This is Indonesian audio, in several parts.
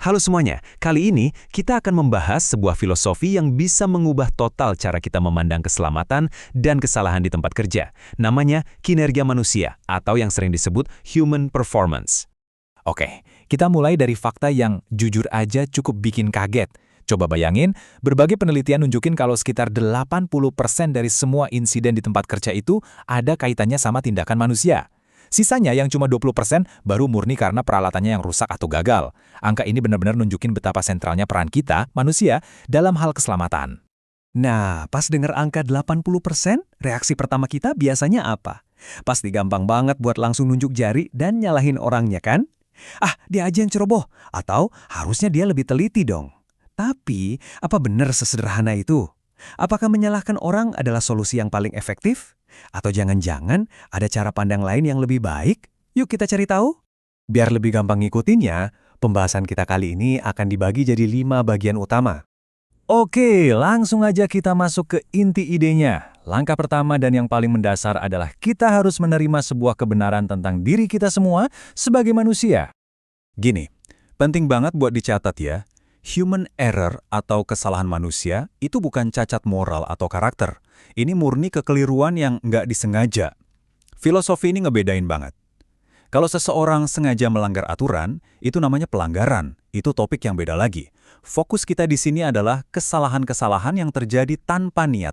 Halo semuanya, kali ini kita akan membahas sebuah filosofi yang bisa mengubah total cara kita memandang keselamatan dan kesalahan di tempat kerja. Namanya kinerja manusia, atau yang sering disebut human performance. Oke, kita mulai dari fakta yang jujur aja cukup bikin kaget. Coba bayangin, berbagai penelitian nunjukin kalau sekitar 80% dari semua insiden di tempat kerja itu ada kaitannya sama tindakan manusia. Sisanya yang cuma 20% baru murni karena peralatannya yang rusak atau gagal. Angka ini benar-benar nunjukin betapa sentralnya peran kita, manusia, dalam hal keselamatan. Nah, pas dengar angka 80%, reaksi pertama kita biasanya apa? Pasti gampang banget buat langsung nunjuk jari dan nyalahin orangnya kan? Ah, dia aja yang ceroboh. Atau harusnya dia lebih teliti dong. Tapi, apa benar sesederhana itu? Apakah menyalahkan orang adalah solusi yang paling efektif? Atau jangan-jangan ada cara pandang lain yang lebih baik? Yuk kita cari tahu. Biar lebih gampang ngikutinnya, pembahasan kita kali ini akan dibagi jadi 5 bagian utama. Oke, langsung aja kita masuk ke inti idenya. Langkah pertama dan yang paling mendasar adalah kita harus menerima sebuah kebenaran tentang diri kita semua sebagai manusia. Gini, penting banget buat dicatat ya. Human error atau kesalahan manusia itu bukan cacat moral atau karakter. Ini murni kekeliruan yang nggak disengaja. Filosofi ini ngebedain banget. Kalau seseorang sengaja melanggar aturan, itu namanya pelanggaran. Itu topik yang beda lagi. Fokus kita di sini adalah kesalahan-kesalahan yang terjadi tanpa niat.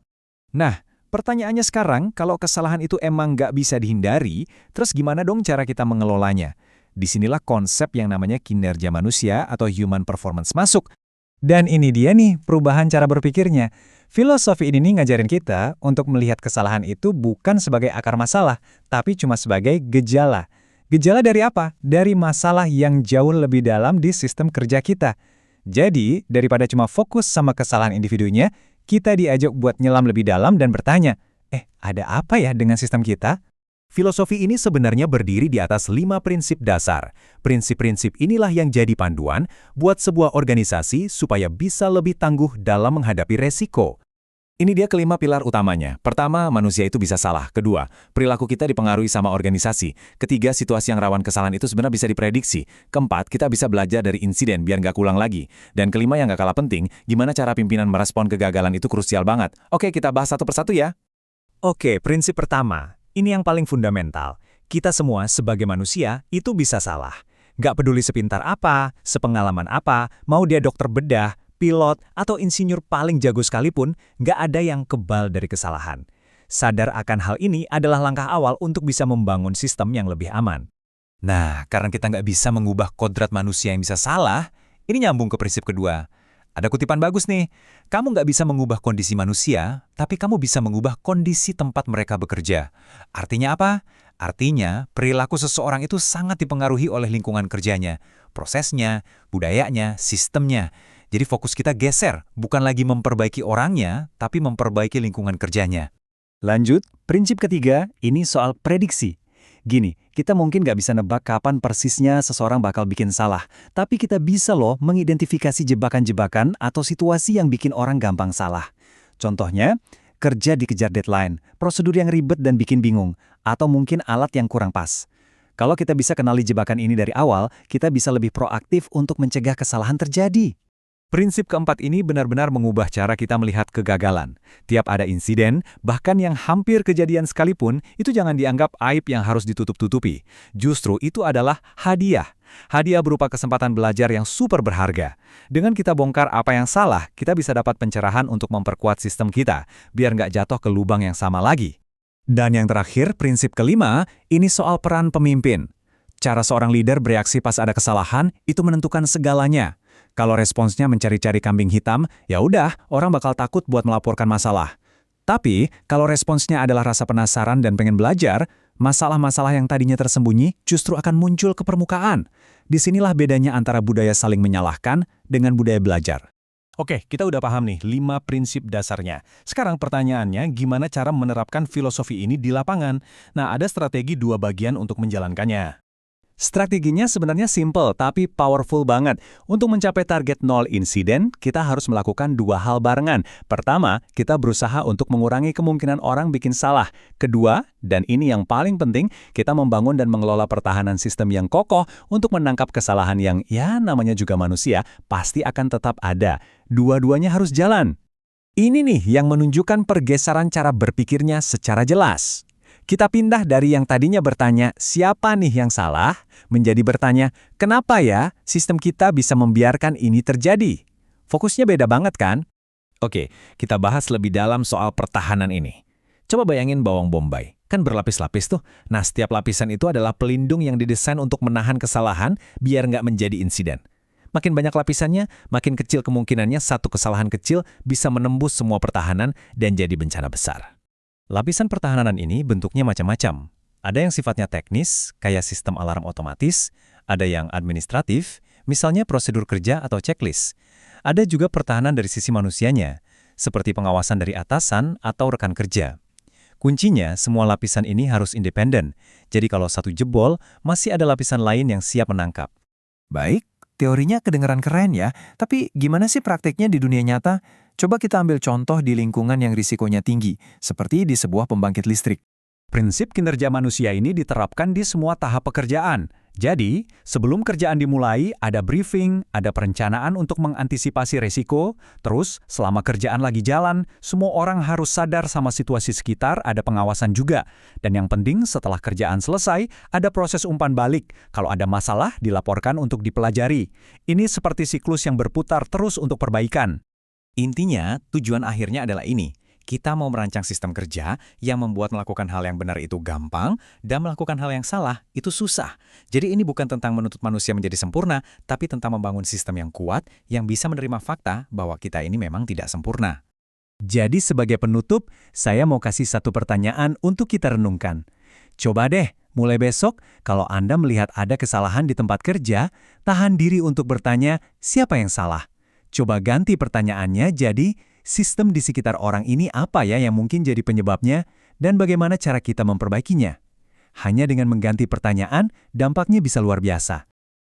Nah, pertanyaannya sekarang, kalau kesalahan itu emang nggak bisa dihindari, terus gimana dong cara kita mengelolanya? Disinilah konsep yang namanya kinerja manusia atau human performance masuk. Dan ini dia nih perubahan cara berpikirnya. Filosofi ini nih ngajarin kita untuk melihat kesalahan itu bukan sebagai akar masalah, tapi cuma sebagai gejala. Gejala dari apa? Dari masalah yang jauh lebih dalam di sistem kerja kita. Jadi, daripada cuma fokus sama kesalahan individunya, kita diajak buat nyelam lebih dalam dan bertanya, ada apa ya dengan sistem kita? Filosofi ini sebenarnya berdiri di atas 5 prinsip dasar. Prinsip-prinsip inilah yang jadi panduan buat sebuah organisasi supaya bisa lebih tangguh dalam menghadapi resiko. Ini dia kelima pilar utamanya. Pertama, manusia itu bisa salah. Kedua, perilaku kita dipengaruhi sama organisasi. Ketiga, situasi yang rawan kesalahan itu sebenarnya bisa diprediksi. Keempat, kita bisa belajar dari insiden biar nggak keulang lagi. Dan kelima yang nggak kalah penting, gimana cara pimpinan merespon kegagalan itu krusial banget. Oke, kita bahas satu persatu ya. Oke, prinsip pertama. Ini yang paling fundamental. Kita semua sebagai manusia itu bisa salah. Nggak peduli sepintar apa, sepengalaman apa, mau dia dokter bedah, pilot, atau insinyur paling jago sekalipun, nggak ada yang kebal dari kesalahan. Sadar akan hal ini adalah langkah awal untuk bisa membangun sistem yang lebih aman. Nah, karena kita nggak bisa mengubah kodrat manusia yang bisa salah, ini nyambung ke prinsip kedua. Ada kutipan bagus nih, kamu nggak bisa mengubah kondisi manusia, tapi kamu bisa mengubah kondisi tempat mereka bekerja. Artinya apa? Artinya, perilaku seseorang itu sangat dipengaruhi oleh lingkungan kerjanya, prosesnya, budayanya, sistemnya. Jadi fokus kita geser, bukan lagi memperbaiki orangnya, tapi memperbaiki lingkungan kerjanya. Lanjut, prinsip ketiga, ini soal prediksi. Gini, kita mungkin nggak bisa nebak kapan persisnya seseorang bakal bikin salah, tapi kita bisa loh mengidentifikasi jebakan-jebakan atau situasi yang bikin orang gampang salah. Contohnya, kerja dikejar deadline, prosedur yang ribet dan bikin bingung, atau mungkin alat yang kurang pas. Kalau kita bisa kenali jebakan ini dari awal, kita bisa lebih proaktif untuk mencegah kesalahan terjadi. Prinsip keempat ini benar-benar mengubah cara kita melihat kegagalan. Tiap ada insiden, bahkan yang hampir kejadian sekalipun, itu jangan dianggap aib yang harus ditutup-tutupi. Justru itu adalah hadiah. Hadiah berupa kesempatan belajar yang super berharga. Dengan kita bongkar apa yang salah, kita bisa dapat pencerahan untuk memperkuat sistem kita, biar nggak jatuh ke lubang yang sama lagi. Dan yang terakhir, prinsip kelima, ini soal peran pemimpin. Cara seorang leader bereaksi pas ada kesalahan, itu menentukan segalanya. Kalau responsnya mencari-cari kambing hitam, ya udah, orang bakal takut buat melaporkan masalah. Tapi, kalau responsnya adalah rasa penasaran dan pengen belajar, masalah-masalah yang tadinya tersembunyi justru akan muncul ke permukaan. Disinilah bedanya antara budaya saling menyalahkan dengan budaya belajar. Oke, kita udah paham nih 5 prinsip dasarnya. Sekarang pertanyaannya, gimana cara menerapkan filosofi ini di lapangan? Nah, ada strategi 2 bagian untuk menjalankannya. Strateginya sebenarnya simple tapi powerful banget. Untuk mencapai target 0 insiden, kita harus melakukan 2 hal barengan. Pertama, kita berusaha untuk mengurangi kemungkinan orang bikin salah. Kedua, dan ini yang paling penting, kita membangun dan mengelola pertahanan sistem yang kokoh untuk menangkap kesalahan yang, ya namanya juga manusia, pasti akan tetap ada. Dua-duanya harus jalan. Ini nih yang menunjukkan pergeseran cara berpikirnya secara jelas. Kita pindah dari yang tadinya bertanya, siapa nih yang salah, menjadi bertanya, kenapa ya sistem kita bisa membiarkan ini terjadi? Fokusnya beda banget kan? Oke, kita bahas lebih dalam soal pertahanan ini. Coba bayangin bawang bombay. Kan berlapis-lapis tuh. Nah, setiap lapisan itu adalah pelindung yang didesain untuk menahan kesalahan biar nggak menjadi insiden. Makin banyak lapisannya, makin kecil kemungkinannya satu kesalahan kecil bisa menembus semua pertahanan dan jadi bencana besar. Lapisan pertahanan ini bentuknya macam-macam. Ada yang sifatnya teknis, kayak sistem alarm otomatis, ada yang administratif, misalnya prosedur kerja atau checklist. Ada juga pertahanan dari sisi manusianya, seperti pengawasan dari atasan atau rekan kerja. Kuncinya, semua lapisan ini harus independen, jadi kalau satu jebol, masih ada lapisan lain yang siap menangkap. Baik, teorinya kedengeran keren ya, tapi gimana sih prakteknya di dunia nyata? Coba kita ambil contoh di lingkungan yang risikonya tinggi, seperti di sebuah pembangkit listrik. Prinsip kinerja manusia ini diterapkan di semua tahap pekerjaan. Jadi, sebelum kerjaan dimulai, ada briefing, ada perencanaan untuk mengantisipasi resiko, terus selama kerjaan lagi jalan, semua orang harus sadar sama situasi sekitar, ada pengawasan juga. Dan yang penting, setelah kerjaan selesai, ada proses umpan balik. Kalau ada masalah, dilaporkan untuk dipelajari. Ini seperti siklus yang berputar terus untuk perbaikan. Intinya, tujuan akhirnya adalah ini. Kita mau merancang sistem kerja yang membuat melakukan hal yang benar itu gampang dan melakukan hal yang salah itu susah. Jadi ini bukan tentang menuntut manusia menjadi sempurna, tapi tentang membangun sistem yang kuat yang bisa menerima fakta bahwa kita ini memang tidak sempurna. Jadi sebagai penutup, saya mau kasih satu pertanyaan untuk kita renungkan. Coba deh, mulai besok, kalau Anda melihat ada kesalahan di tempat kerja, tahan diri untuk bertanya, siapa yang salah? Coba ganti pertanyaannya jadi, sistem di sekitar orang ini apa ya yang mungkin jadi penyebabnya, dan bagaimana cara kita memperbaikinya? Hanya dengan mengganti pertanyaan, dampaknya bisa luar biasa.